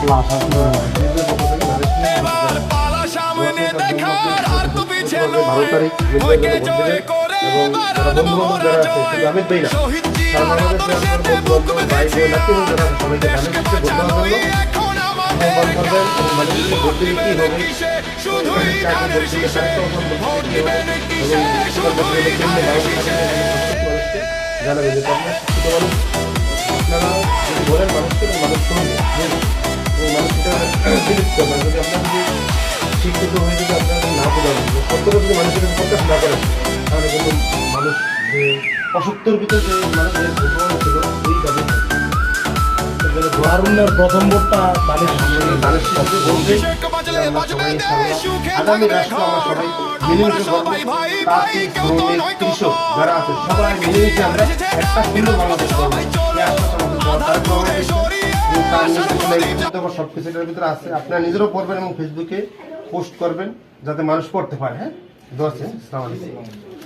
12 তারিখ এবং যারা বন্ধু-বান্ধব যারা আছে শুধু আমির ভাই না, সারা বাংলাদেশে আপনার বন্ধু-বান্ধব ভাই বোন আত্মীয় যারা আছে সবাইকে ধানের শীষে ভোট দেওয়ার জন্য আহ্বান করবেন এবং ধানের শীষে ভোট দিলে কী হবে, চাকরি ভোট দিলে কারেক্ট অবস্থান কী হবে এবং শিক্ষিত বছরে কেমনি জানাবেন যে আপনার শিক্ষিত মানুষ আপনারা যদি বলেন মানুষকে মানুষ শুনবে এবং মানুষ সেটা বিলিভ করবেন। যদি আপনার যদি শিক্ষিত হয়ে যদি আপনারা না বোঝাবেন সত্যটা যদি মানুষের প্রকাশ না করেন তাহলে কিন্তু মানুষ যে অসত্যের ভিতরে যে মানুষের ভোট ছিল ওই দাবি তারুণ্যের প্রথম ভোটটা ধানের শীষে বলবে আগামী রাষ্ট্র আমরা সবাই মিলেমিশে করবো। তাঁতি শ্রমিক কৃষক যারা আছে সবাই মিলেমিশে আমরা একটা সুন্দর বাংলাদেশ করবো। সব কিছু এটার ভিতরে আছে, আপনারা নিজেরও পড়বেন এবং ফেসবুকে পোস্ট করবেন যাতে মানুষ পড়তে পারে। হ্যাঁ, দোয়া আছে। আসসালামু আলাইকুম।